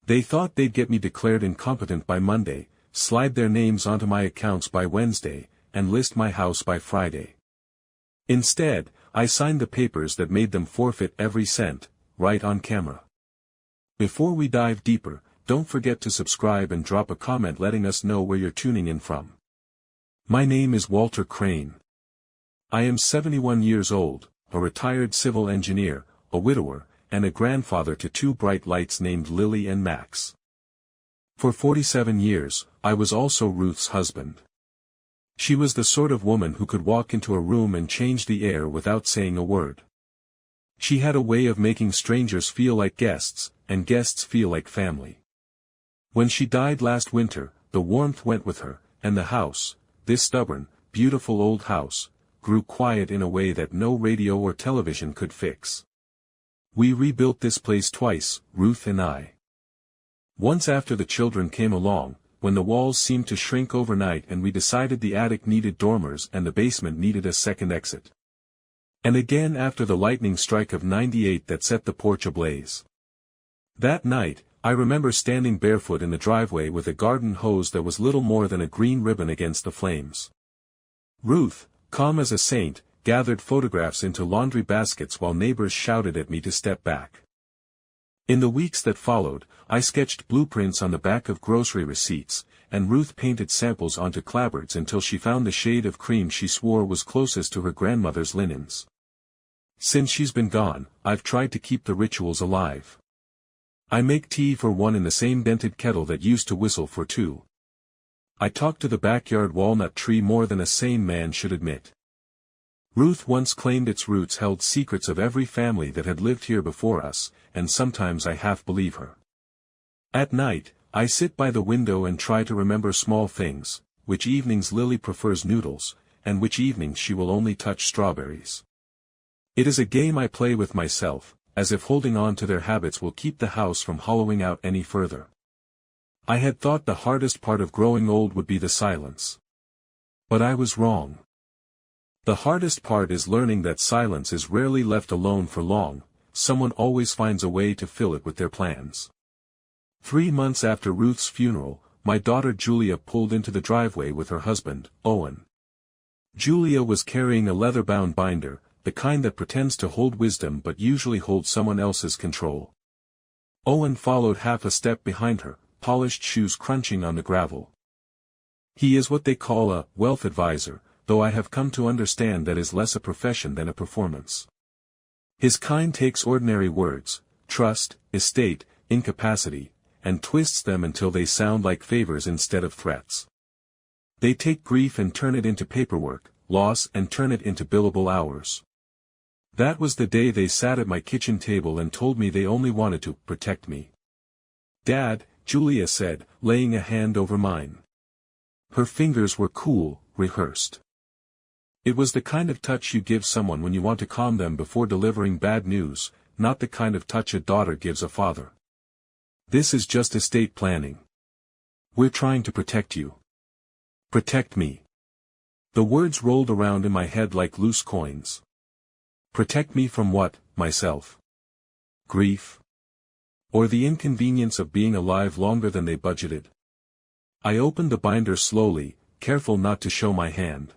They thought they'd get me declared incompetent by Monday, slide their names onto my accounts by Wednesday, and list my house by Friday. Instead, I signed the papers that made them forfeit every cent, right on camera. Before we dive deeper, don't forget to subscribe and drop a comment letting us know where you're tuning in from. My name is Walter Crane. I am 71 years old, a retired civil engineer, a widower, and a grandfather to two bright lights named Lily and Max. For 47 years, I was also Ruth's husband. She was the sort of woman who could walk into a room and change the air without saying a word. She had a way of making strangers feel like guests, and guests feel like family. When she died last winter, the warmth went with her, and the house, this stubborn, beautiful old house, grew quiet in a way that no radio or television could fix. We rebuilt this place twice, Ruth and I. Once after the children came along, when the walls seemed to shrink overnight and we decided the attic needed dormers and the basement needed a second exit. And again after the lightning strike of '98 that set the porch ablaze. That night, I remember standing barefoot in the driveway with a garden hose that was little more than a green ribbon against the flames. Ruth, calm as a saint, gathered photographs into laundry baskets while neighbors shouted at me to step back. In the weeks that followed, I sketched blueprints on the back of grocery receipts, and Ruth painted samples onto clapboards until she found the shade of cream she swore was closest to her grandmother's linens. Since she's been gone, I've tried to keep the rituals alive. I make tea for one in the same dented kettle that used to whistle for two. I talk to the backyard walnut tree more than a sane man should admit. Ruth once claimed its roots held secrets of every family that had lived here before us, and sometimes I half believe her. At night, I sit by the window and try to remember small things, which evenings Lily prefers noodles, and which evenings she will only touch strawberries. It is a game I play with myself, as if holding on to their habits will keep the house from hollowing out any further. I had thought the hardest part of growing old would be the silence. But I was wrong. The hardest part is learning that silence is rarely left alone for long, someone always finds a way to fill it with their plans. 3 months after Ruth's funeral, my daughter Julia pulled into the driveway with her husband, Owen. Julia was carrying a leather-bound binder, the kind that pretends to hold wisdom but usually holds someone else's control. Owen followed half a step behind her, polished shoes crunching on the gravel. He is what they call a wealth advisor, though I have come to understand that is less a profession than a performance. His kind takes ordinary words, trust, estate, incapacity, and twists them until they sound like favors instead of threats. They take grief and turn it into paperwork, loss and turn it into billable hours. That was the day they sat at my kitchen table and told me they only wanted to protect me. "Dad," Julia said, laying a hand over mine. Her fingers were cool, rehearsed. It was the kind of touch you give someone when you want to calm them before delivering bad news, not the kind of touch a daughter gives a father. "This is just estate planning. We're trying to protect you." Protect me. The words rolled around in my head like loose coins. Protect me from what, myself? Grief? Or the inconvenience of being alive longer than they budgeted? I opened the binder slowly, careful not to show my hand.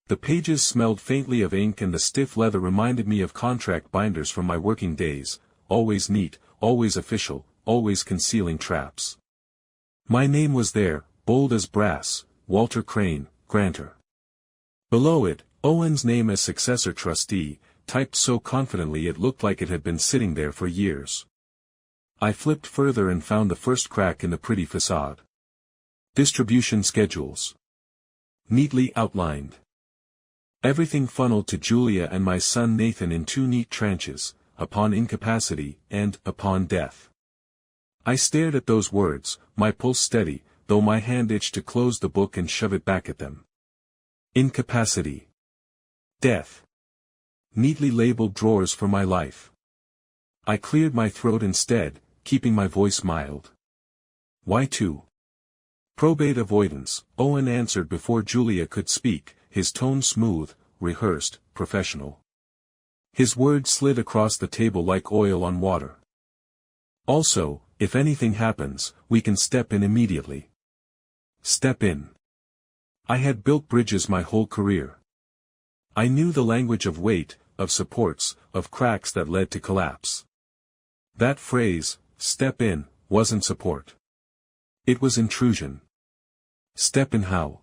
The pages smelled faintly of ink and the stiff leather reminded me of contract binders from my working days, always neat, always official, always concealing traps. My name was there, bold as brass, Walter Crane, grantor. Below it, Owen's name as successor trustee, typed so confidently it looked like it had been sitting there for years. I flipped further and found the first crack in the pretty facade. Distribution schedules. Neatly outlined. Everything funneled to Julia and my son Nathan in 2 neat tranches, upon incapacity, and upon death. I stared at those words, my pulse steady, though my hand itched to close the book and shove it back at them. Incapacity. Death. Neatly labeled drawers for my life. I cleared my throat instead, keeping my voice mild. Why 2? Probate avoidance, Owen answered before Julia could speak, his tone smooth, rehearsed, professional. His words slid across the table like oil on water. Also, if anything happens, we can step in immediately. Step in. I had built bridges my whole career. I knew the language of weight, of supports, of cracks that led to collapse. That phrase, step in, wasn't support. It was intrusion. Step in how?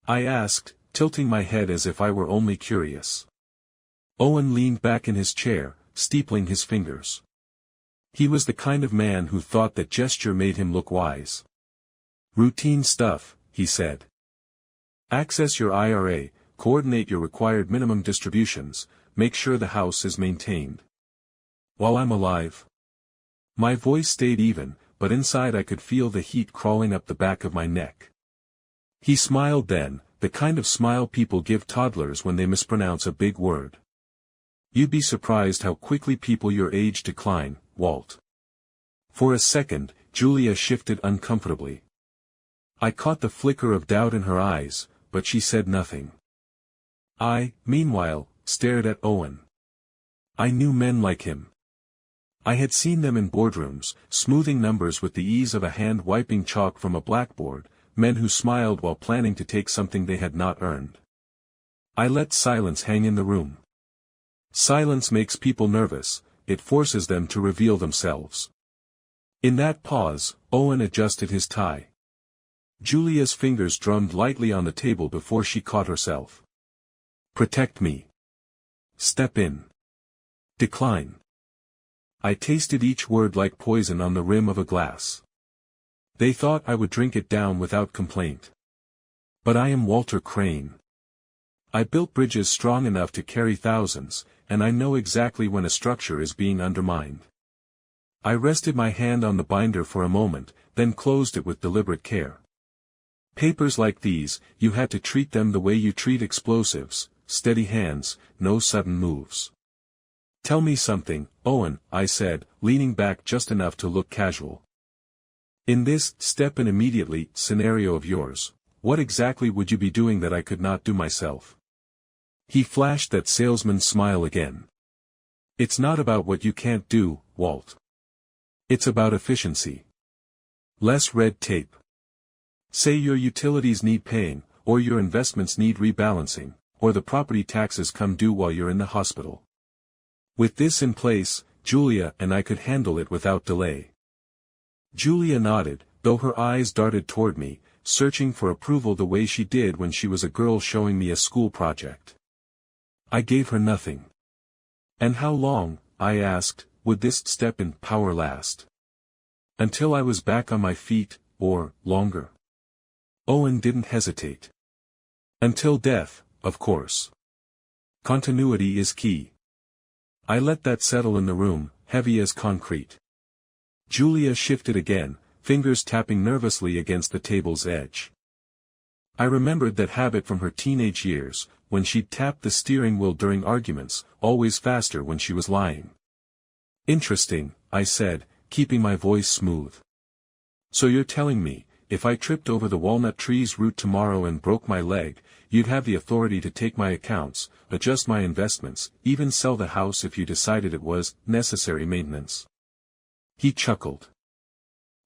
I asked, tilting my head as if I were only curious. Owen leaned back in his chair, steepling his fingers. He was the kind of man who thought that gesture made him look wise. Routine stuff, he said. Access your IRA, coordinate your required minimum distributions, make sure the house is maintained. While I'm alive. My voice stayed even, but inside I could feel the heat crawling up the back of my neck. He smiled then, the kind of smile people give toddlers when they mispronounce a big word. You'd be surprised how quickly people your age decline, Walt. For a second, Julia shifted uncomfortably. I caught the flicker of doubt in her eyes, but she said nothing. I, meanwhile, stared at Owen. I knew men like him. I had seen them in boardrooms, smoothing numbers with the ease of a hand wiping chalk from a blackboard, men who smiled while planning to take something they had not earned. I let silence hang in the room. Silence makes people nervous, it forces them to reveal themselves. In that pause, Owen adjusted his tie. Julia's fingers drummed lightly on the table before she caught herself. Protect me. Step in. Decline. I tasted each word like poison on the rim of a glass. They thought I would drink it down without complaint. But I am Walter Crane. I built bridges strong enough to carry thousands, and I know exactly when a structure is being undermined. I rested my hand on the binder for a moment, then closed it with deliberate care. Papers like these, you had to treat them the way you treat explosives, steady hands, no sudden moves. Tell me something, Owen, I said, leaning back just enough to look casual. In this step in immediately scenario of yours, what exactly would you be doing that I could not do myself? He flashed that salesman's smile again. It's not about what you can't do, Walt. It's about efficiency. Less red tape. Say your utilities need paying, or your investments need rebalancing, or the property taxes come due while you're in the hospital. With this in place, Julia and I could handle it without delay. Julia nodded, though her eyes darted toward me, searching for approval the way she did when she was a girl showing me a school project. I gave her nothing. And how long, I asked, would this step in power last? Until I was back on my feet, or longer? Owen didn't hesitate. Until death, of course. Continuity is key. I let that settle in the room, heavy as concrete. Julia shifted again, fingers tapping nervously against the table's edge. I remembered that habit from her teenage years, when she'd tap the steering wheel during arguments, always faster when she was lying. Interesting, I said, keeping my voice smooth. So you're telling me, if I tripped over the walnut tree's root tomorrow and broke my leg, you'd have the authority to take my accounts, adjust my investments, even sell the house if you decided it was necessary maintenance. He chuckled.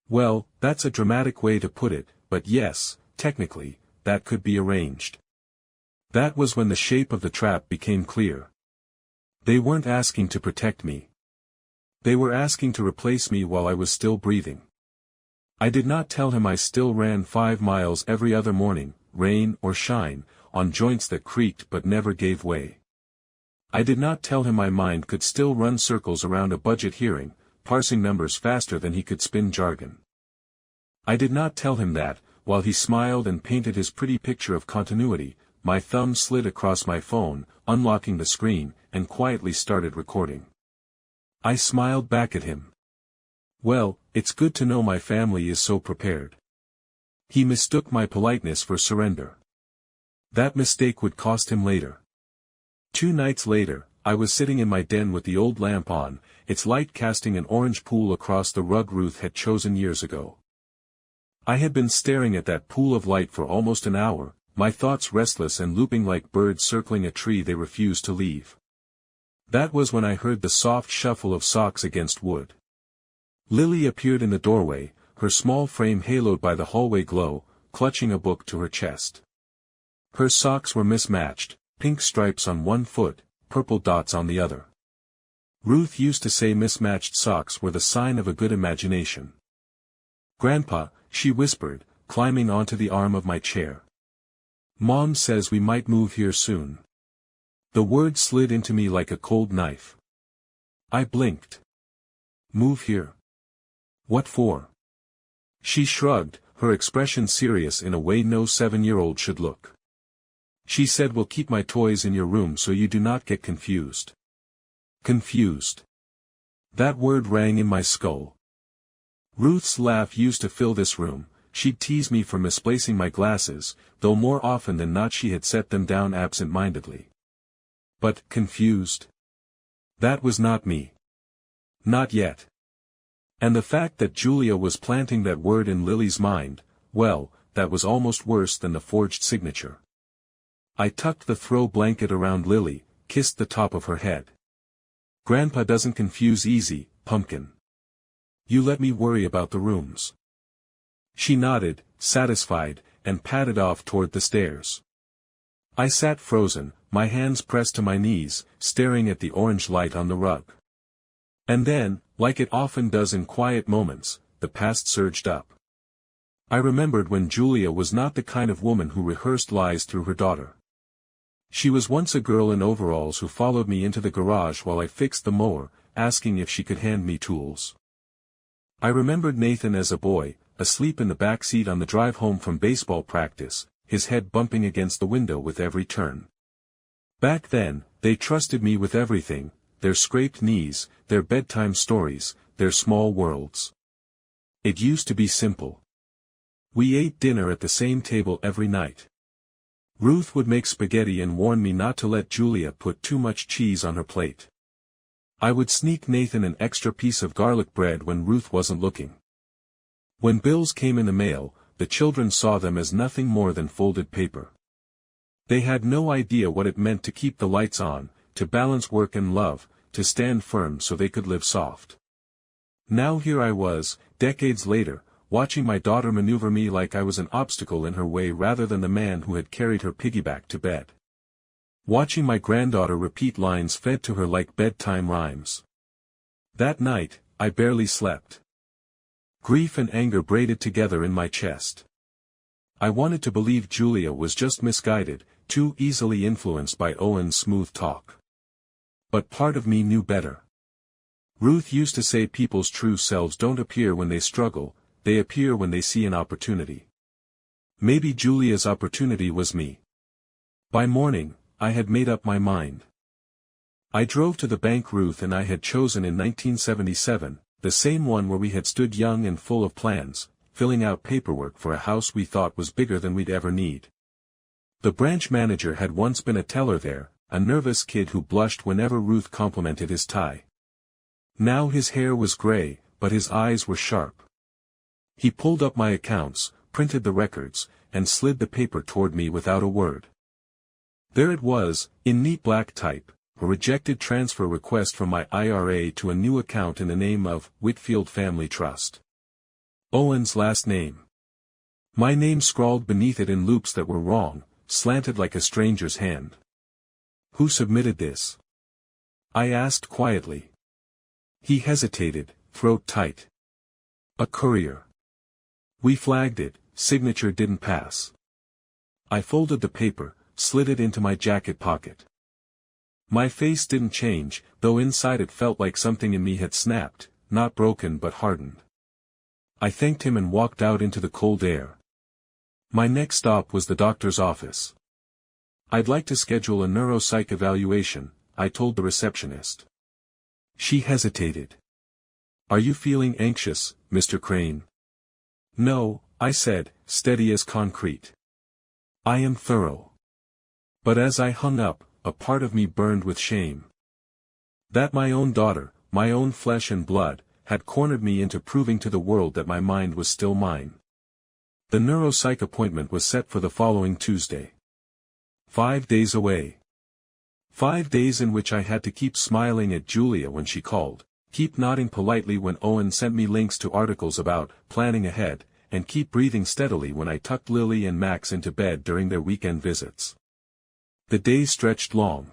Well, that's a dramatic way to put it, but yes, technically, that could be arranged. That was when the shape of the trap became clear. They weren't asking to protect me. They were asking to replace me while I was still breathing. I did not tell him I still ran 5 miles every other morning, rain or shine, on joints that creaked but never gave way. I did not tell him my mind could still run circles around a budget hearing, parsing numbers faster than he could spin jargon. I did not tell him that, while he smiled and painted his pretty picture of continuity, my thumb slid across my phone, unlocking the screen, and quietly started recording. I smiled back at him. Well, it's good to know my family is so prepared. He mistook my politeness for surrender. That mistake would cost him later. 2 nights later, I was sitting in my den with the old lamp on, its light casting an orange pool across the rug Ruth had chosen years ago. I had been staring at that pool of light for almost an hour, my thoughts restless and looping like birds circling a tree they refused to leave. That was when I heard the soft shuffle of socks against wood. Lily appeared in the doorway, her small frame haloed by the hallway glow, clutching a book to her chest. Her socks were mismatched, pink stripes on one foot, purple dots on the other. Ruth used to say mismatched socks were the sign of a good imagination. "Grandpa," she whispered, climbing onto the arm of my chair. "Mom says we might move here soon." The word slid into me like a cold knife. I blinked. "Move here? What for?" She shrugged, her expression serious in a way no 7-year-old should look. "She said we'll keep my toys in your room so you do not get confused." Confused. That word rang in my skull. Ruth's laugh used to fill this room. She'd tease me for misplacing my glasses, though more often than not she had set them down absent-mindedly. But, confused? That was not me. Not yet. And the fact that Julia was planting that word in Lily's mind, well, that was almost worse than the forged signature. I tucked the throw blanket around Lily, kissed the top of her head. "Grandpa doesn't confuse easy, pumpkin. You let me worry about the rooms." She nodded, satisfied, and padded off toward the stairs. I sat frozen, my hands pressed to my knees, staring at the orange light on the rug. And then, like it often does in quiet moments, the past surged up. I remembered when Julia was not the kind of woman who rehearsed lies through her daughter. She was once a girl in overalls who followed me into the garage while I fixed the mower, asking if she could hand me tools. I remembered Nathan as a boy, asleep in the back seat on the drive home from baseball practice, his head bumping against the window with every turn. Back then, they trusted me with everything, their scraped knees, their bedtime stories, their small worlds. It used to be simple. We ate dinner at the same table every night. Ruth would make spaghetti and warn me not to let Julia put too much cheese on her plate. I would sneak Nathan an extra piece of garlic bread when Ruth wasn't looking. When bills came in the mail, the children saw them as nothing more than folded paper. They had no idea what it meant to keep the lights on, to balance work and love, to stand firm so they could live soft. Now here I was, decades later, watching my daughter maneuver me like I was an obstacle in her way rather than the man who had carried her piggyback to bed. Watching my granddaughter repeat lines fed to her like bedtime rhymes. That night, I barely slept. Grief and anger braided together in my chest. I wanted to believe Julia was just misguided, too easily influenced by Owen's smooth talk. But part of me knew better. Ruth used to say people's true selves don't appear when they struggle, they appear when they see an opportunity. Maybe Julia's opportunity was me. By morning, I had made up my mind. I drove to the bank Ruth and I had chosen in 1977, the same one where we had stood young and full of plans, filling out paperwork for a house we thought was bigger than we'd ever need. The branch manager had once been a teller there, a nervous kid who blushed whenever Ruth complimented his tie. Now his hair was gray, but his eyes were sharp. He pulled up my accounts, printed the records, and slid the paper toward me without a word. There it was, in neat black type, a rejected transfer request from my IRA to a new account in the name of Whitfield Family Trust. Owen's last name. My name scrawled beneath it in loops that were wrong, slanted like a stranger's hand. Who submitted this? I asked quietly. He hesitated, throat tight. A courier. We flagged it, signature didn't pass. I folded the paper, slid it into my jacket pocket. My face didn't change, though inside it felt like something in me had snapped, not broken but hardened. I thanked him and walked out into the cold air. My next stop was the doctor's office. I'd like to schedule a neuropsych evaluation, I told the receptionist. She hesitated. Are you feeling anxious, Mr. Crane? No, I said, steady as concrete. I am thorough. But as I hung up, a part of me burned with shame. That my own daughter, my own flesh and blood, had cornered me into proving to the world that my mind was still mine. The neuropsych appointment was set for the following Tuesday. 5 days away. 5 days in which I had to keep smiling at Julia when she called, keep nodding politely when Owen sent me links to articles about planning ahead, and keep breathing steadily when I tucked Lily and Max into bed during their weekend visits. The days stretched long.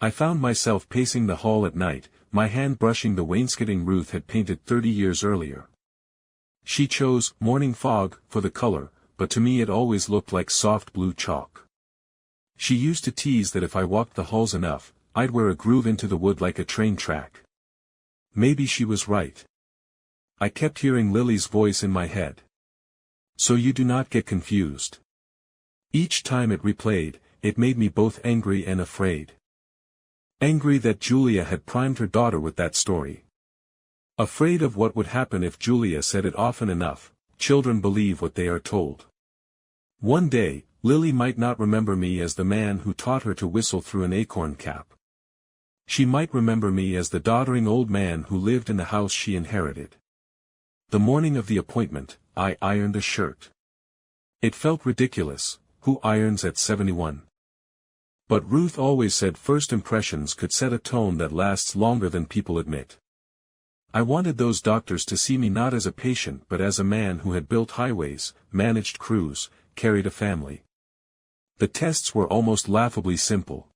I found myself pacing the hall at night, my hand brushing the wainscoting Ruth had painted 30 years earlier. She chose morning fog for the color, but to me it always looked like soft blue chalk. She used to tease that if I walked the halls enough, I'd wear a groove into the wood like a train track. Maybe she was right. I kept hearing Lily's voice in my head. So you do not get confused. Each time it replayed, it made me both angry and afraid. Angry that Julia had primed her daughter with that story. Afraid of what would happen if Julia said it often enough. Children believe what they are told. One day, Lily might not remember me as the man who taught her to whistle through an acorn cap. She might remember me as the doddering old man who lived in the house she inherited. The morning of the appointment, I ironed a shirt. It felt ridiculous, who irons at 71? But Ruth always said first impressions could set a tone that lasts longer than people admit. I wanted those doctors to see me not as a patient but as a man who had built highways, managed crews, carried a family. The tests were almost laughably simple.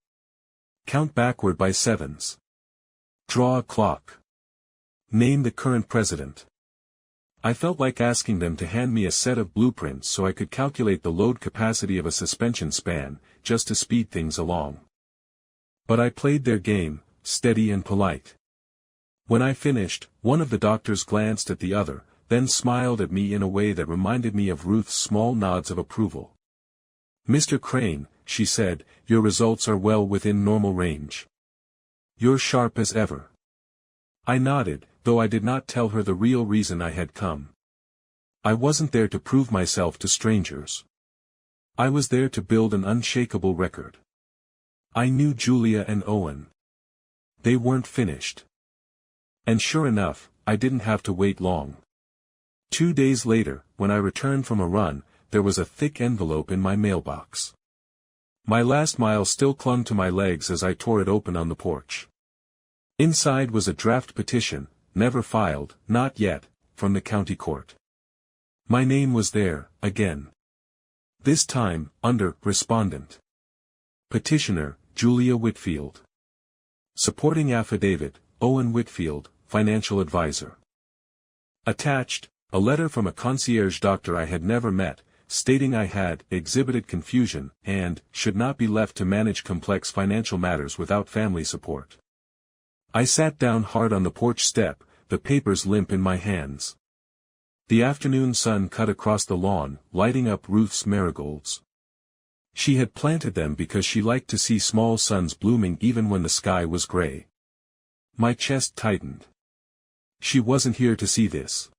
Count backward by sevens. Draw a clock. Name the current president. I felt like asking them to hand me a set of blueprints so I could calculate the load capacity of a suspension span, just to speed things along. But I played their game, steady and polite. When I finished, one of the doctors glanced at the other, then smiled at me in a way that reminded me of Ruth's small nods of approval. "Mr. Crane," she said, "your results are well within normal range. You're sharp as ever." I nodded, though I did not tell her the real reason I had come. I wasn't there to prove myself to strangers. I was there to build an unshakable record. I knew Julia and Owen. They weren't finished. And sure enough, I didn't have to wait long. 2 days later, when I returned from a run, there was a thick envelope in my mailbox. My last mile still clung to my legs as I tore it open on the porch. Inside was a draft petition, never filed, not yet, from the county court. My name was there, again. This time, under respondent. Petitioner, Julia Whitfield. Supporting affidavit, Owen Whitfield, financial advisor. Attached, a letter from a concierge doctor I had never met, stating I had exhibited confusion and should not be left to manage complex financial matters without family support. I sat down hard on the porch step, the papers limp in my hands. The afternoon sun cut across the lawn, lighting up Ruth's marigolds. She had planted them because she liked to see small suns blooming even when the sky was gray. My chest tightened. She wasn't here to see this.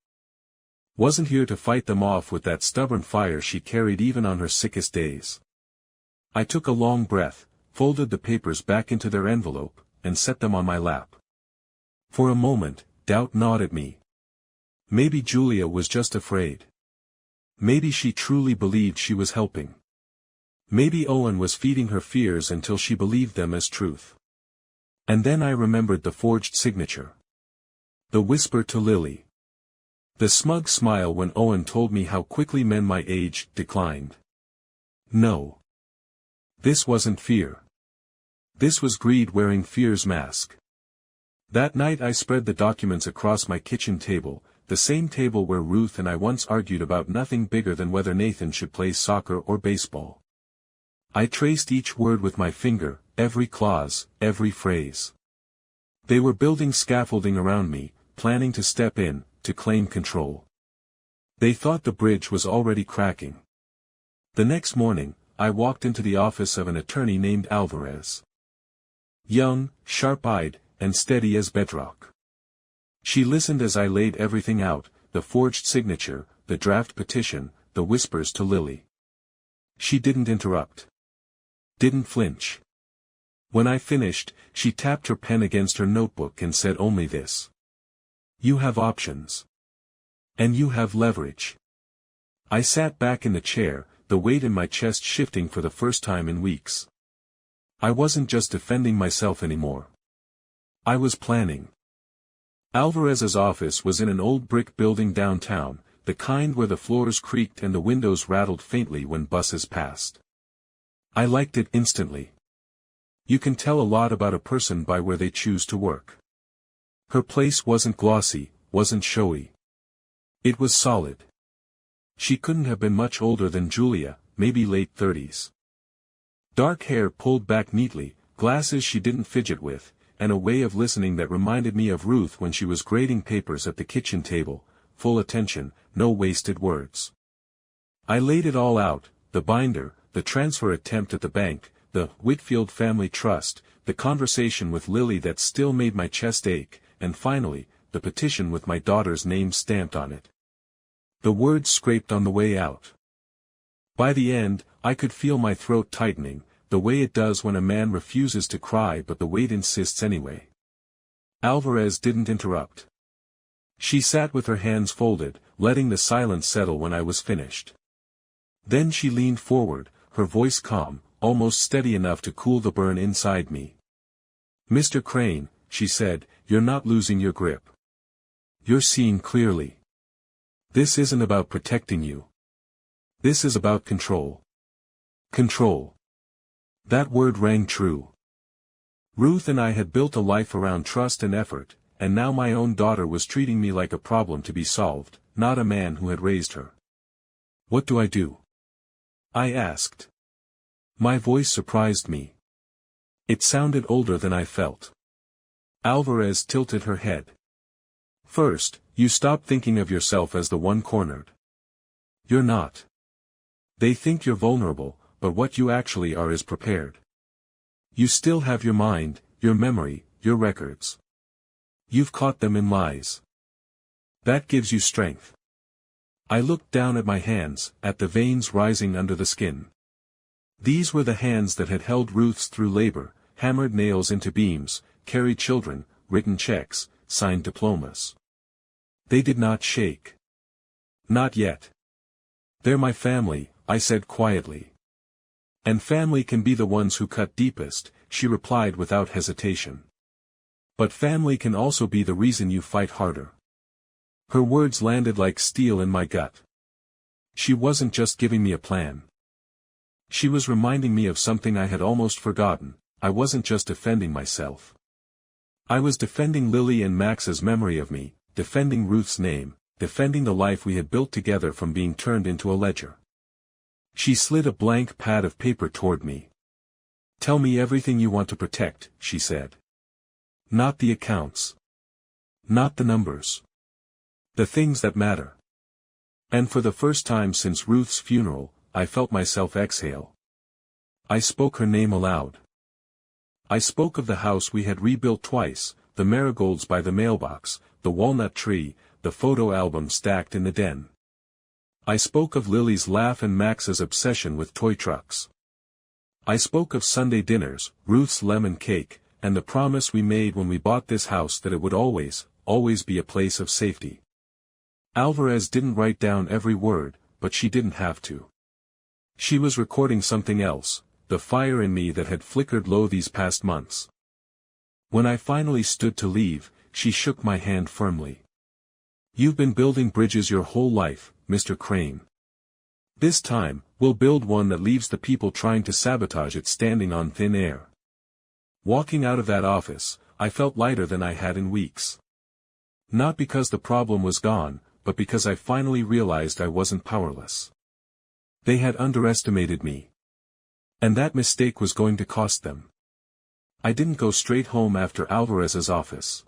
Wasn't here to fight them off with that stubborn fire she carried even on her sickest days. I took a long breath, folded the papers back into their envelope, and set them on my lap. For a moment, doubt gnawed at me. Maybe Julia was just afraid. Maybe she truly believed she was helping. Maybe Owen was feeding her fears until she believed them as truth. And then I remembered the forged signature. The whisper to Lily. The smug smile when Owen told me how quickly men my age declined. No. This wasn't fear. This was greed wearing fear's mask. That night I spread the documents across my kitchen table, the same table where Ruth and I once argued about nothing bigger than whether Nathan should play soccer or baseball. I traced each word with my finger, every clause, every phrase. They were building scaffolding around me, planning to step in, to claim control. They thought the bridge was already cracking. The next morning, I walked into the office of an attorney named Alvarez. Young, sharp-eyed, and steady as bedrock. She listened as I laid everything out, the forged signature, the draft petition, the whispers to Lily. She didn't interrupt. Didn't flinch. When I finished, she tapped her pen against her notebook and said only this. You have options. And you have leverage. I sat back in the chair, the weight in my chest shifting for the first time in weeks. I wasn't just defending myself anymore. I was planning. Alvarez's office was in an old brick building downtown, the kind where the floors creaked and the windows rattled faintly when buses passed. I liked it instantly. You can tell a lot about a person by where they choose to work. Her place wasn't glossy, wasn't showy. It was solid. She couldn't have been much older than Julia, maybe late 30s. Dark hair pulled back neatly, glasses she didn't fidget with, and a way of listening that reminded me of Ruth when she was grading papers at the kitchen table, full attention, no wasted words. I laid it all out, the binder, the transfer attempt at the bank, the Whitfield Family Trust, the conversation with Lily that still made my chest ache, and finally, the petition with my daughter's name stamped on it. The words scraped on the way out. By the end, I could feel my throat tightening, the way it does when a man refuses to cry but the weight insists anyway. Alvarez didn't interrupt. She sat with her hands folded, letting the silence settle when I was finished. Then she leaned forward, her voice calm, almost steady enough to cool the burn inside me. "Mr. Crane," she said, "you're not losing your grip. You're seeing clearly. This isn't about protecting you. This is about control. Control." That word rang true. Ruth and I had built a life around trust and effort, and now my own daughter was treating me like a problem to be solved, not a man who had raised her. "What do I do?" I asked. My voice surprised me. It sounded older than I felt. Alvarez tilted her head. "First, you stop thinking of yourself as the one cornered. You're not. They think you're vulnerable, but what you actually are is prepared. You still have your mind, your memory, your records. You've caught them in lies. That gives you strength." I looked down at my hands, at the veins rising under the skin. These were the hands that had held Ruth's through labor, hammered nails into beams, carried children, written checks, signed diplomas. They did not shake. Not yet. "They're my family," I said quietly. "And family can be the ones who cut deepest," she replied without hesitation. "But family can also be the reason you fight harder." Her words landed like steel in my gut. She wasn't just giving me a plan. She was reminding me of something I had almost forgotten. I wasn't just defending myself. I was defending Lily and Max's memory of me, defending Ruth's name, defending the life we had built together from being turned into a ledger. She slid a blank pad of paper toward me. "Tell me everything you want to protect," she said. "Not the accounts. Not the numbers. The things that matter." And for the first time since Ruth's funeral, I felt myself exhale. I spoke her name aloud. I spoke of the house we had rebuilt twice, the marigolds by the mailbox, the walnut tree, the photo album stacked in the den. I spoke of Lily's laugh and Max's obsession with toy trucks. I spoke of Sunday dinners, Ruth's lemon cake, and the promise we made when we bought this house that it would always, always be a place of safety. Alvarez didn't write down every word, but she didn't have to. She was recording something else, the fire in me that had flickered low these past months. When I finally stood to leave, she shook my hand firmly. "You've been building bridges your whole life, Mr. Crane. This time, we'll build one that leaves the people trying to sabotage it standing on thin air." Walking out of that office, I felt lighter than I had in weeks. Not because the problem was gone, but because I finally realized I wasn't powerless. They had underestimated me. And that mistake was going to cost them. I didn't go straight home after Alvarez's office.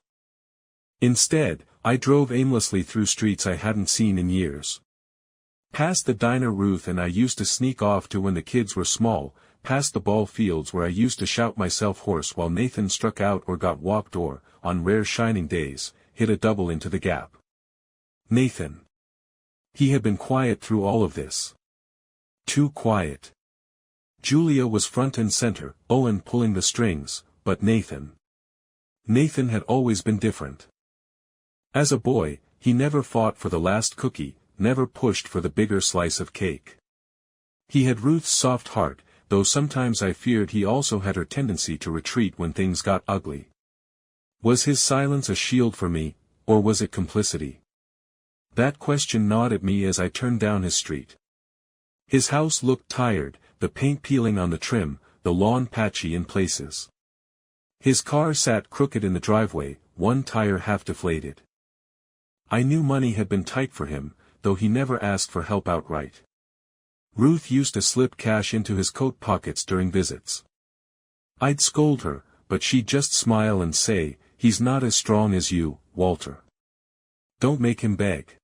Instead, I drove aimlessly through streets I hadn't seen in years. Past the diner Ruth and I used to sneak off to when the kids were small, past the ball fields where I used to shout myself hoarse while Nathan struck out or got walked or, on rare shining days, hit a double into the gap. Nathan. He had been quiet through all of this. Too quiet. Julia was front and center, Owen pulling the strings, but Nathan. Nathan had always been different. As a boy, he never fought for the last cookie, never pushed for the bigger slice of cake. He had Ruth's soft heart, though sometimes I feared he also had her tendency to retreat when things got ugly. Was his silence a shield for me, or was it complicity? That question gnawed at me as I turned down his street. His house looked tired, the paint peeling on the trim, the lawn patchy in places. His car sat crooked in the driveway, one tire half deflated. I knew money had been tight for him, though he never asked for help outright. Ruth used to slip cash into his coat pockets during visits. I'd scold her, but she'd just smile and say, "He's not as strong as you, Walter. Don't make him beg."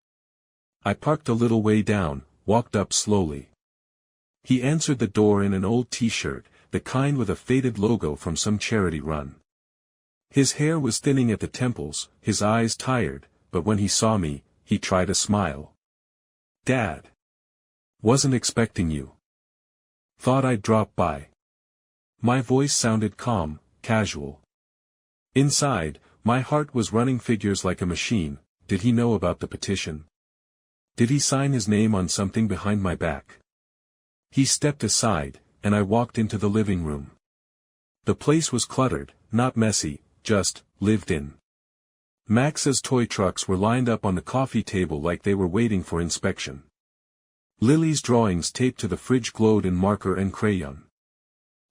I parked a little way down, walked up slowly. He answered the door in an old t-shirt, the kind with a faded logo from some charity run. His hair was thinning at the temples, his eyes tired, but when he saw me, he tried a smile. "Dad. Wasn't expecting you. Thought I'd drop by." My voice sounded calm, casual. Inside, my heart was running figures like a machine. Did he know about the petition? Did he sign his name on something behind my back? He stepped aside, and I walked into the living room. The place was cluttered, not messy, just lived in. Max's toy trucks were lined up on the coffee table like they were waiting for inspection. Lily's drawings taped to the fridge glowed in marker and crayon.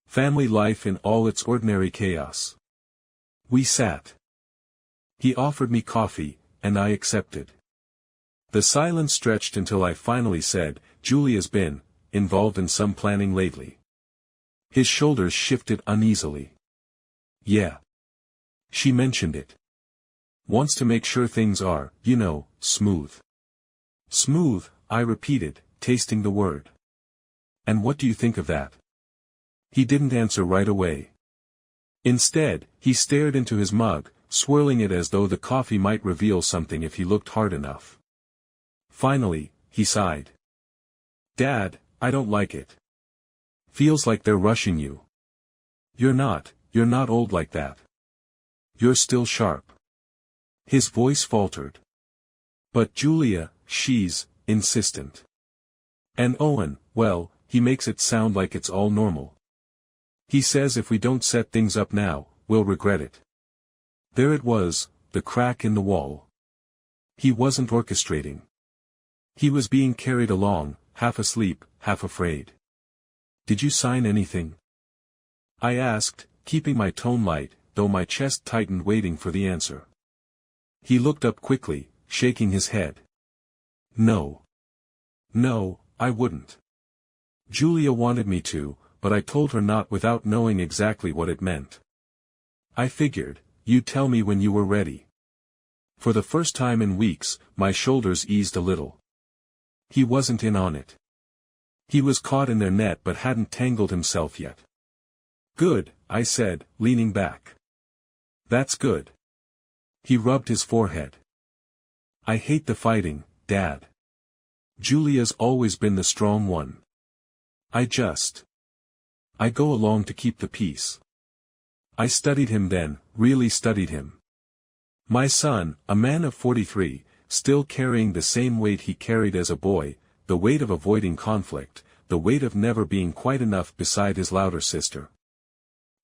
Family life in all its ordinary chaos. We sat. He offered me coffee, and I accepted. The silence stretched until I finally said, "Julia's been involved in some planning lately." His shoulders shifted uneasily. "Yeah. She mentioned it. Wants to make sure things are, smooth." "Smooth," I repeated, tasting the word. "And what do you think of that?" He didn't answer right away. Instead, he stared into his mug, swirling it as though the coffee might reveal something if he looked hard enough. Finally, he sighed. "Dad, I don't like it. Feels like they're rushing you. You're not old like that. You're still sharp." His voice faltered. "But Julia, she's insistent. And Owen, well, he makes it sound like it's all normal. He says if we don't set things up now, we'll regret it." There it was, the crack in the wall. He wasn't orchestrating. He was being carried along, half asleep, half afraid. "Did you sign anything?" I asked, keeping my tone light, though my chest tightened waiting for the answer. He looked up quickly, shaking his head. No. No, I wouldn't. Julia wanted me to, but I told her not without knowing exactly what it meant. I figured, you'd tell me when you were ready. For the first time in weeks, my shoulders eased a little. He wasn't in on it. He was caught in their net but hadn't tangled himself yet. "Good," I said, leaning back. "That's good." He rubbed his forehead. "I hate the fighting, Dad. Julia's always been the strong one. I go along to keep the peace." I studied him then, really studied him. My son, a man of 43, still carrying the same weight he carried as a boy, the weight of avoiding conflict, the weight of never being quite enough beside his louder sister.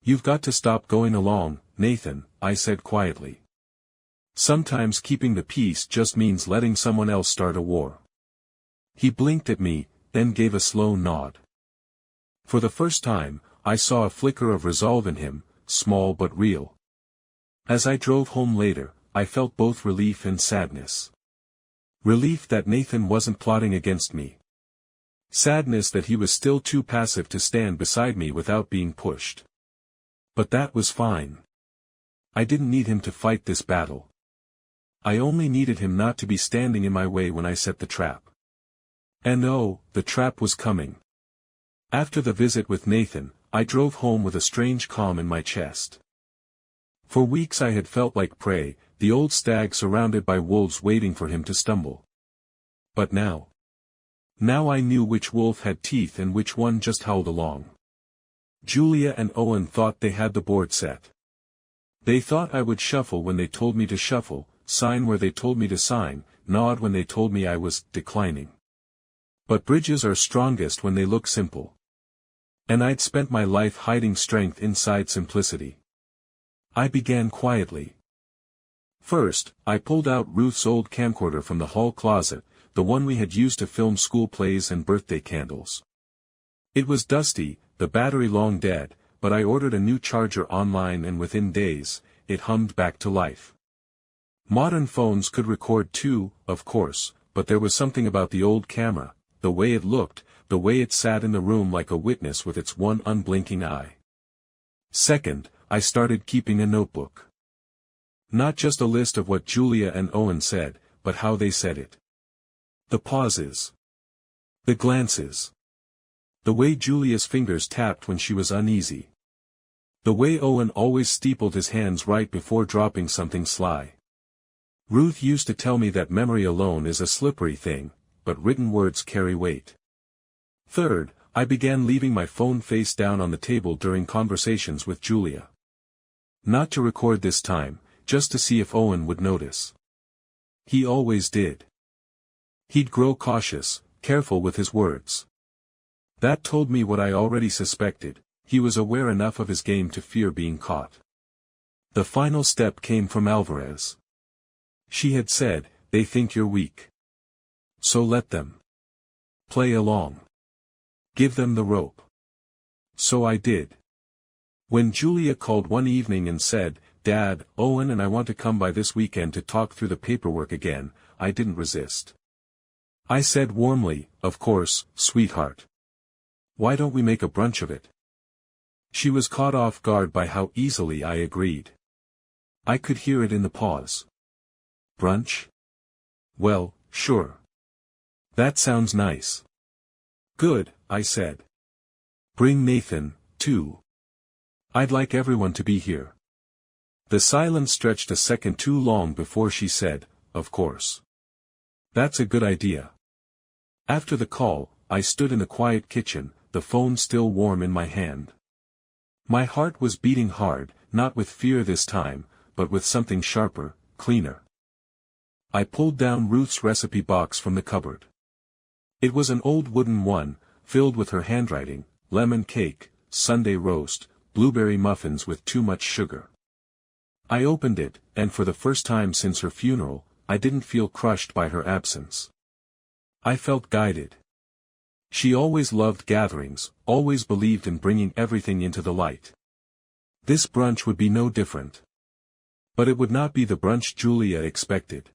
"You've got to stop going along, Nathan," I said quietly. "Sometimes keeping the peace just means letting someone else start a war." He blinked at me, then gave a slow nod. For the first time, I saw a flicker of resolve in him, small but real. As I drove home later, I felt both relief and sadness. Relief that Nathan wasn't plotting against me. Sadness that he was still too passive to stand beside me without being pushed. But that was fine. I didn't need him to fight this battle. I only needed him not to be standing in my way when I set the trap. And oh, the trap was coming. After the visit with Nathan, I drove home with a strange calm in my chest. For weeks I had felt like prey, the old stag surrounded by wolves waiting for him to stumble. But now I knew which wolf had teeth and which one just howled along. Julia and Owen thought they had the board set. They thought I would shuffle when they told me to shuffle, sign where they told me to sign, nod when they told me I was declining. But bridges are strongest when they look simple. And I'd spent my life hiding strength inside simplicity. I began quietly. First, I pulled out Ruth's old camcorder from the hall closet, the one we had used to film school plays and birthday candles. It was dusty, the battery long dead, but I ordered a new charger online and within days, it hummed back to life. Modern phones could record too, of course, but there was something about the old camera, the way it looked, the way it sat in the room like a witness with its one unblinking eye. Second, I started keeping a notebook. Not just a list of what Julia and Owen said, but how they said it. The pauses. The glances. The way Julia's fingers tapped when she was uneasy. The way Owen always steepled his hands right before dropping something sly. Ruth used to tell me that memory alone is a slippery thing, but written words carry weight. Third, I began leaving my phone face down on the table during conversations with Julia. Not to record this time, just to see if Owen would notice. He always did. He'd grow cautious, careful with his words. That told me what I already suspected, he was aware enough of his game to fear being caught. The final step came from Alvarez. She had said, "They think you're weak. So let them. Play along. Give them the rope." So I did. When Julia called one evening and said, "Dad, Owen and I want to come by this weekend to talk through the paperwork again," I didn't resist. I said warmly, "Of course, sweetheart. Why don't we make a brunch of it?" She was caught off guard by how easily I agreed. I could hear it in the pause. Brunch? Well, sure. That sounds nice. Good, I said. Bring Nathan, too. I'd like everyone to be here. The silence stretched a second too long before she said, "Of course. That's a good idea." After the call, I stood in the quiet kitchen, the phone still warm in my hand. My heart was beating hard, not with fear this time, but with something sharper, cleaner. I pulled down Ruth's recipe box from the cupboard. It was an old wooden one, filled with her handwriting: lemon cake, Sunday roast, blueberry muffins with too much sugar. I opened it, and for the first time since her funeral, I didn't feel crushed by her absence. I felt guided. She always loved gatherings, always believed in bringing everything into the light. This brunch would be no different. But it would not be the brunch Julia expected.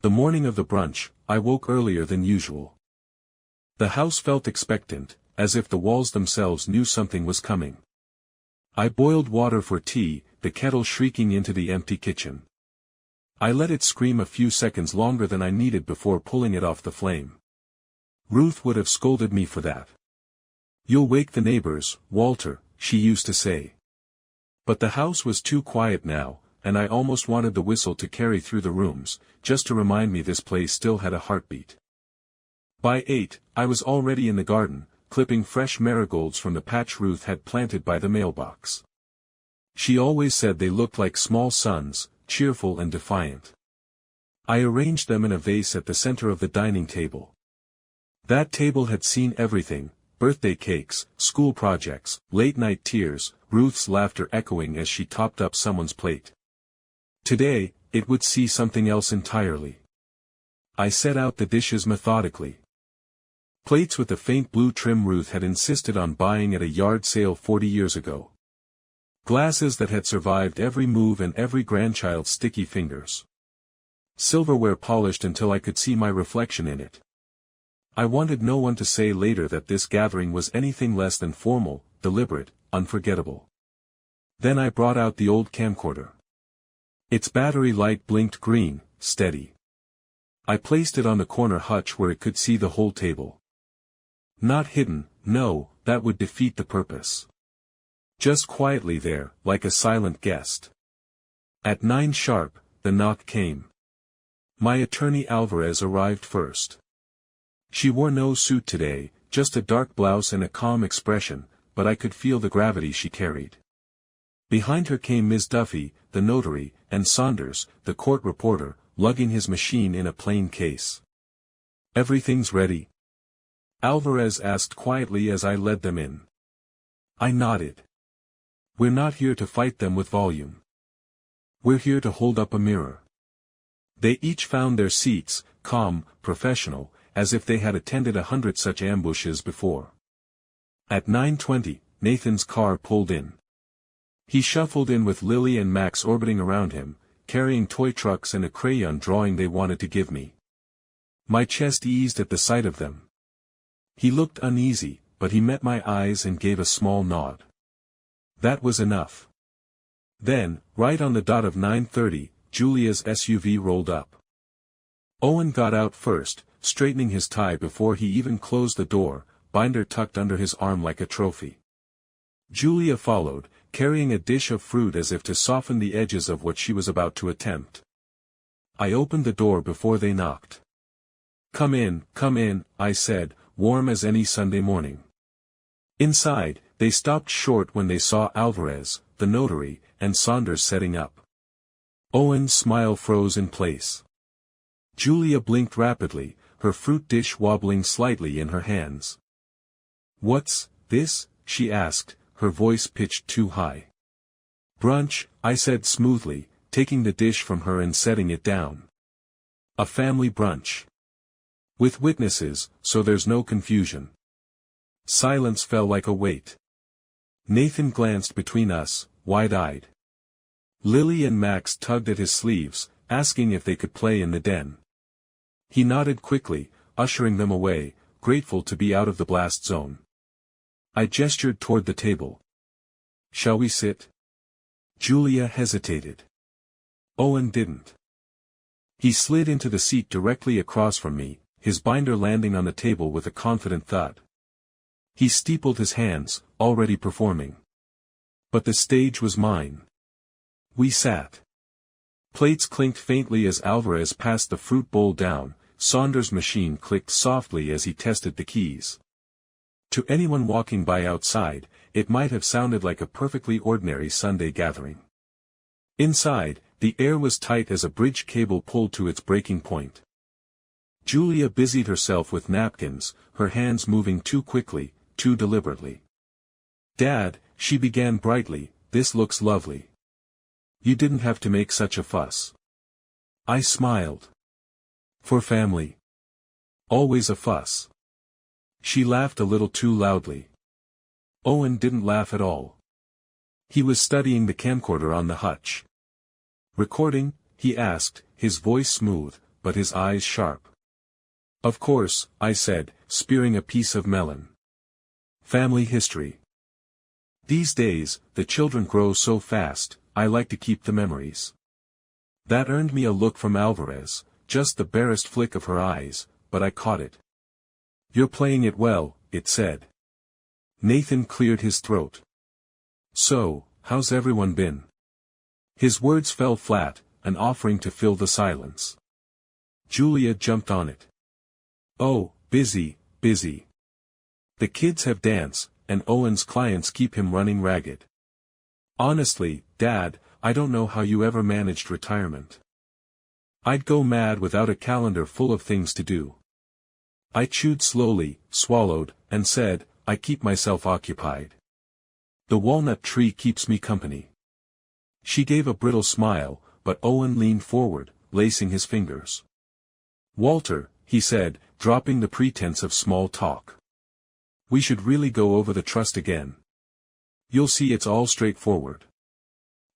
The morning of the brunch, I woke earlier than usual. The house felt expectant, as if the walls themselves knew something was coming. I boiled water for tea, the kettle shrieking into the empty kitchen. I let it scream a few seconds longer than I needed before pulling it off the flame. Ruth would have scolded me for that. "You'll wake the neighbors, Walter," she used to say. But the house was too quiet now, and I almost wanted the whistle to carry through the rooms, just to remind me this place still had a heartbeat. By 8, I was already in the garden, clipping fresh marigolds from the patch Ruth had planted by the mailbox. She always said they looked like small suns, cheerful and defiant. I arranged them in a vase at the center of the dining table. That table had seen everything: birthday cakes, school projects, late-night tears, Ruth's laughter echoing as she topped up someone's plate. Today, it would see something else entirely. I set out the dishes methodically. Plates with the faint blue trim Ruth had insisted on buying at a yard sale 40 years ago. Glasses that had survived every move and every grandchild's sticky fingers. Silverware polished until I could see my reflection in it. I wanted no one to say later that this gathering was anything less than formal, deliberate, unforgettable. Then I brought out the old camcorder. Its battery light blinked green, steady. I placed it on the corner hutch where it could see the whole table. Not hidden, no, that would defeat the purpose. Just quietly there, like a silent guest. At 9 sharp, the knock came. My attorney Alvarez arrived first. She wore no suit today, just a dark blouse and a calm expression, but I could feel the gravity she carried. Behind her came Ms. Duffy, the notary, and Saunders, the court reporter, lugging his machine in a plain case. "Everything's ready?" Alvarez asked quietly as I led them in. I nodded. "We're not here to fight them with volume. We're here to hold up a mirror. They each found their seats, calm, professional, as if they had attended 100 such ambushes before. At 9:20, Nathan's car pulled in. He shuffled in with Lily and Max orbiting around him, carrying toy trucks and a crayon drawing they wanted to give me. My chest eased at the sight of them. He looked uneasy, but he met my eyes and gave a small nod. That was enough. Then, right on the dot of 9:30, Julia's SUV rolled up. Owen got out first, straightening his tie before he even closed the door, binder tucked under his arm like a trophy. Julia followed, carrying a dish of fruit as if to soften the edges of what she was about to attempt. I opened the door before they knocked. Come in, I said, warm as any Sunday morning. Inside, they stopped short when they saw Alvarez, the notary, and Saunders setting up. Owen's smile froze in place. Julia blinked rapidly, her fruit dish wobbling slightly in her hands. What's this? She asked, her voice pitched too high. Brunch, I said smoothly, taking the dish from her and setting it down. A family brunch. With witnesses, so there's no confusion. Silence fell like a weight. Nathan glanced between us, wide-eyed. Lily and Max tugged at his sleeves, asking if they could play in the den. He nodded quickly, ushering them away, grateful to be out of the blast zone. I gestured toward the table. Shall we sit? Julia hesitated. Owen didn't. He slid into the seat directly across from me, his binder landing on the table with a confident thud. He steepled his hands, already performing. But the stage was mine. We sat. Plates clinked faintly as Alvarez passed the fruit bowl down, Saunders' machine clicked softly as he tested the keys. To anyone walking by outside, it might have sounded like a perfectly ordinary Sunday gathering. Inside, the air was tight as a bridge cable pulled to its breaking point. Julia busied herself with napkins, her hands moving too quickly, too deliberately. Dad, she began brightly, this looks lovely. You didn't have to make such a fuss. I smiled. For family. Always a fuss. She laughed a little too loudly. Owen didn't laugh at all. He was studying the camcorder on the hutch. Recording? He asked, his voice smooth, but his eyes sharp. Of course, I said, spearing a piece of melon. Family history. These days, the children grow so fast, I like to keep the memories. That earned me a look from Alvarez, just the barest flick of her eyes, but I caught it. You're playing it well, it said. Nathan cleared his throat. So, how's everyone been? His words fell flat, an offering to fill the silence. Julia jumped on it. Oh, busy, busy. The kids have dance, and Owen's clients keep him running ragged. Honestly, Dad, I don't know how you ever managed retirement. I'd go mad without a calendar full of things to do. I chewed slowly, swallowed, and said, I keep myself occupied. The walnut tree keeps me company. She gave a brittle smile, but Owen leaned forward, lacing his fingers. Walter, he said, dropping the pretense of small talk. We should really go over the trust again. You'll see it's all straightforward.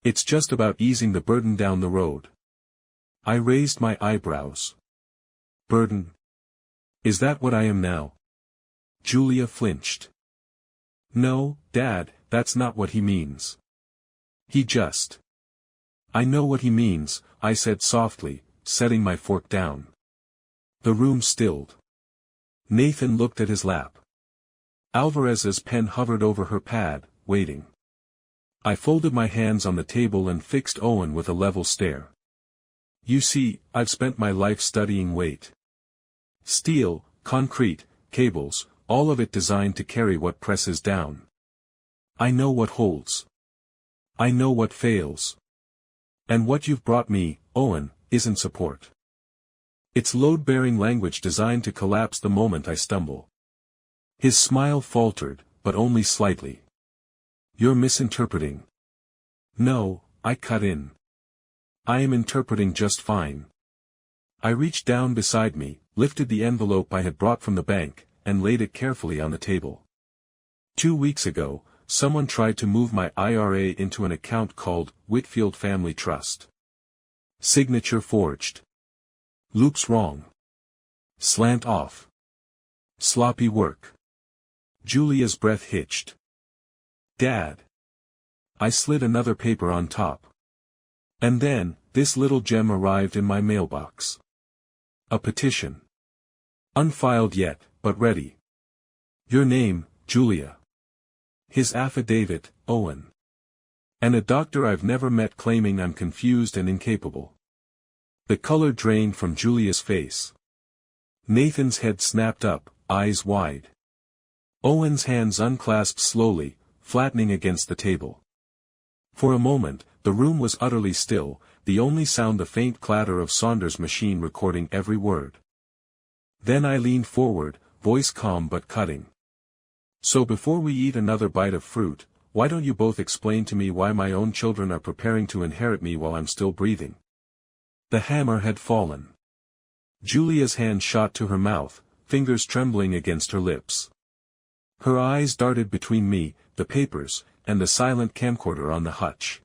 It's just about easing the burden down the road. I raised my eyebrows. Burden? Is that what I am now? Julia flinched. No, Dad, that's not what he means. He just. I know what he means, I said softly, setting my fork down. The room stilled. Nathan looked at his lap. Alvarez's pen hovered over her pad, waiting. I folded my hands on the table and fixed Owen with a level stare. You see, I've spent my life studying weight. Steel, concrete, cables, all of it designed to carry what presses down. I know what holds. I know what fails. And what you've brought me, Owen, isn't support. It's load-bearing language designed to collapse the moment I stumble. His smile faltered, but only slightly. You're misinterpreting. No, I cut in. I am interpreting just fine. I reached down beside me, lifted the envelope I had brought from the bank, and laid it carefully on the table. 2 weeks ago, someone tried to move my IRA into an account called Whitfield Family Trust. Signature forged. Loops wrong. Slant off. Sloppy work. Julia's breath hitched. Dad. I slid another paper on top. And then, this little gem arrived in my mailbox. A petition. Unfiled yet, but ready. Your name, Julia. His affidavit, Owen. And a doctor I've never met claiming I'm confused and incapable. The color drained from Julia's face. Nathan's head snapped up, eyes wide. Owen's hands unclasped slowly, flattening against the table. For a moment, the room was utterly still, the only sound the faint clatter of Saunders' machine recording every word. Then I leaned forward, voice calm but cutting. So before we eat another bite of fruit, why don't you both explain to me why my own children are preparing to inherit me while I'm still breathing? The hammer had fallen. Julia's hand shot to her mouth, fingers trembling against her lips. Her eyes darted between me, the papers, and the silent camcorder on the hutch.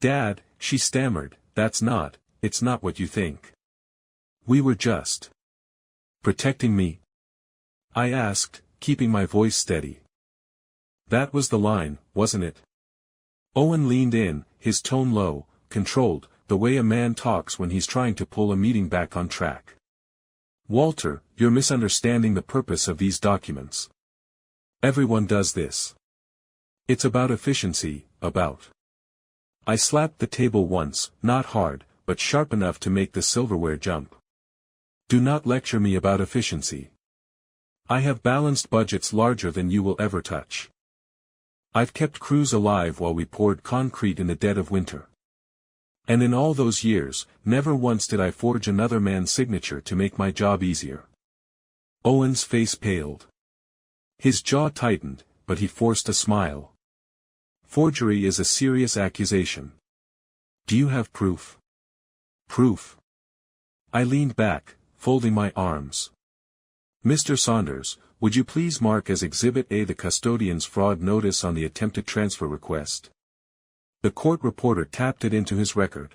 Dad, she stammered, it's not what you think. We were just protecting me? I asked, keeping my voice steady. That was the line, wasn't it? Owen leaned in, his tone low, controlled, the way a man talks when he's trying to pull a meeting back on track. Walter, you're misunderstanding the purpose of these documents. Everyone does this. It's about efficiency, about. I slapped the table once, not hard, but sharp enough to make the silverware jump. Do not lecture me about efficiency. I have balanced budgets larger than you will ever touch. I've kept crews alive while we poured concrete in the dead of winter. And in all those years, never once did I forge another man's signature to make my job easier. Owen's face paled. His jaw tightened, but he forced a smile. Forgery is a serious accusation. Do you have proof? Proof. I leaned back, folding my arms. Mr. Saunders, would you please mark as Exhibit A the custodian's fraud notice on the attempted transfer request? The court reporter tapped it into his record.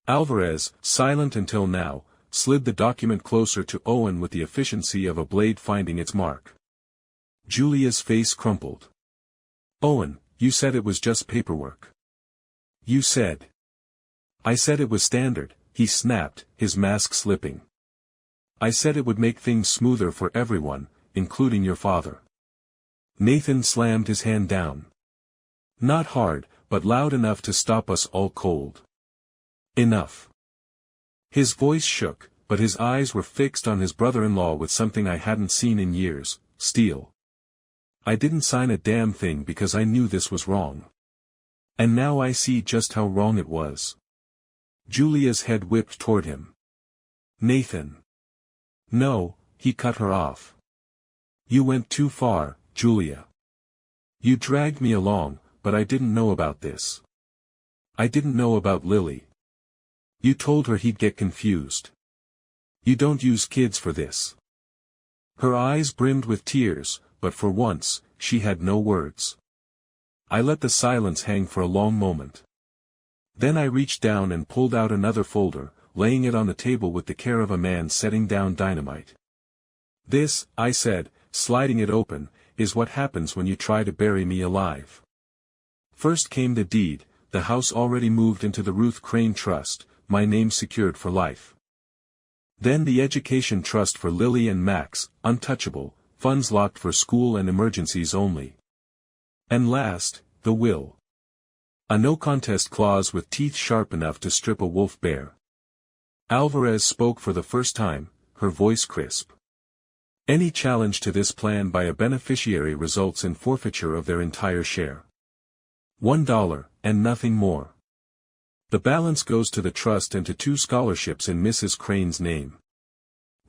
Alvarez, silent until now, slid the document closer to Owen with the efficiency of a blade finding its mark. Julia's face crumpled. Owen, you said it was just paperwork. You said. I said it was standard, he snapped, his mask slipping. I said it would make things smoother for everyone, including your father. Nathan slammed his hand down. Not hard, but loud enough to stop us all cold. Enough. His voice shook, but his eyes were fixed on his brother-in-law with something I hadn't seen in years, steel. I didn't sign a damn thing because I knew this was wrong. And now I see just how wrong it was. Julia's head whipped toward him. Nathan. No, he cut her off. You went too far, Julia. You dragged me along, but I didn't know about this. I didn't know about Lily. You told her he'd get confused. You don't use kids for this. Her eyes brimmed with tears, but for once, she had no words. I let the silence hang for a long moment. Then I reached down and pulled out another folder, laying it on the table with the care of a man setting down dynamite. This, I said, sliding it open, is what happens when you try to bury me alive. First came the deed, the house already moved into the Ruth Crane Trust, my name secured for life. Then the education trust for Lily and Max, untouchable, funds locked for school and emergencies only. And last, the will. A no-contest clause with teeth sharp enough to strip a wolf bare. Alvarez spoke for the first time, her voice crisp. Any challenge to this plan by a beneficiary results in forfeiture of their entire share. $1, and nothing more. The balance goes to the trust and to 2 scholarships in Mrs. Crane's name.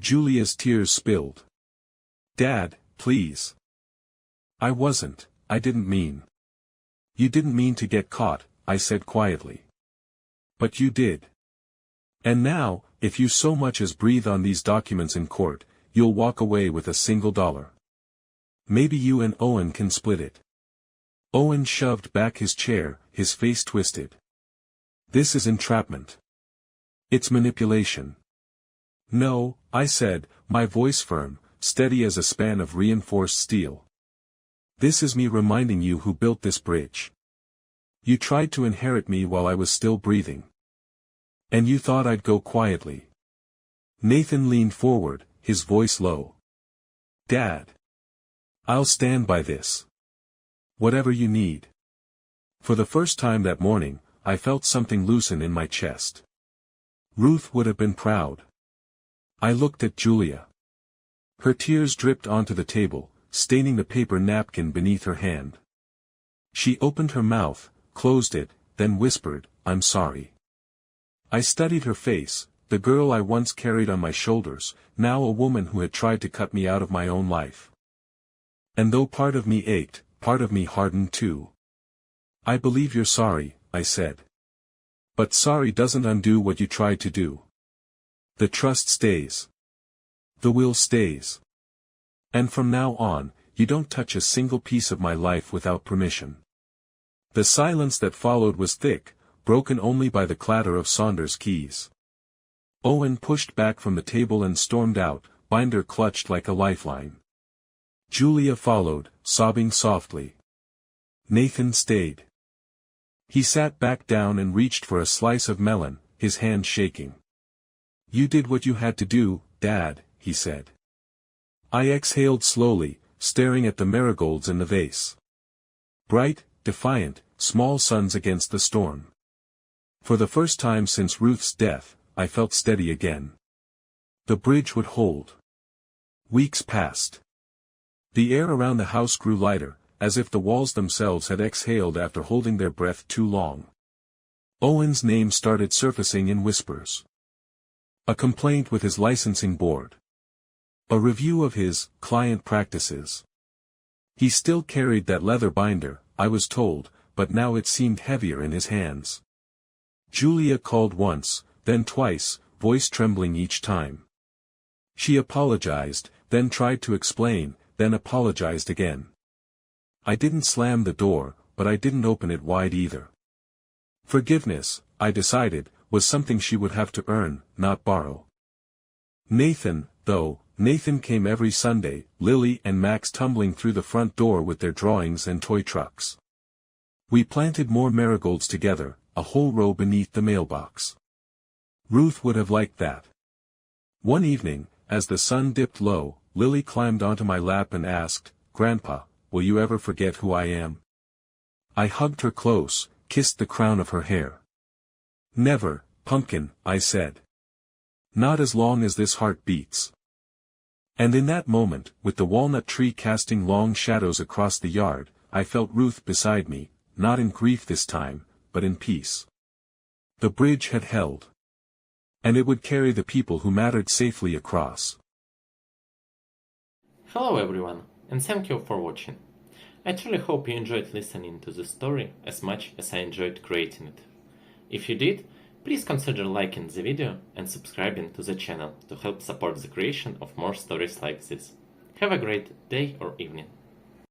Julia's tears spilled. Dad, please. I didn't mean. You didn't mean to get caught, I said quietly. But you did. And now, if you so much as breathe on these documents in court, you'll walk away with $1. Maybe you and Owen can split it. Owen shoved back his chair, his face twisted. This is entrapment. It's manipulation. No, I said, my voice firm, steady as a span of reinforced steel. This is me reminding you who built this bridge. You tried to inherit me while I was still breathing. And you thought I'd go quietly. Nathan leaned forward, his voice low. Dad. I'll stand by this. Whatever you need. For the first time that morning, I felt something loosen in my chest. Ruth would have been proud. I looked at Julia. Her tears dripped onto the table, staining the paper napkin beneath her hand. She opened her mouth, closed it, then whispered, I'm sorry. I studied her face, the girl I once carried on my shoulders, now a woman who had tried to cut me out of my own life. And though part of me ached, part of me hardened too. I believe you're sorry, I said. But sorry doesn't undo what you tried to do. The trust stays. The will stays. And from now on, you don't touch a single piece of my life without permission. The silence that followed was thick, broken only by the clatter of Saunders' keys. Owen pushed back from the table and stormed out, binder clutched like a lifeline. Julia followed, sobbing softly. Nathan stayed. He sat back down and reached for a slice of melon, his hand shaking. You did what you had to do, Dad, he said. I exhaled slowly, staring at the marigolds in the vase. Bright, defiant, small suns against the storm. For the first time since Ruth's death, I felt steady again. The bridge would hold. Weeks passed. The air around the house grew lighter, as if the walls themselves had exhaled after holding their breath too long. Owen's name started surfacing in whispers. A complaint with his licensing board. A review of his client practices. He still carried that leather binder, I was told, but now it seemed heavier in his hands. Julia called once, then twice, voice trembling each time. She apologized, then tried to explain, then apologized again. I didn't slam the door, but I didn't open it wide either. Forgiveness, I decided, was something she would have to earn, not borrow. Nathan came every Sunday, Lily and Max tumbling through the front door with their drawings and toy trucks. We planted more marigolds together, a whole row beneath the mailbox. Ruth would have liked that. One evening, as the sun dipped low, Lily climbed onto my lap and asked, Grandpa, will you ever forget who I am? I hugged her close, kissed the crown of her hair. Never, pumpkin, I said. Not as long as this heart beats. And in that moment, with the walnut tree casting long shadows across the yard, I felt Ruth beside me, not in grief this time, but in peace. The bridge had held. And it would carry the people who mattered safely across. Hello everyone, and thank you for watching. I truly hope you enjoyed listening to this story as much as I enjoyed creating it. If you did, please consider liking the video and subscribing to the channel to help support the creation of more stories like this. Have a great day or evening.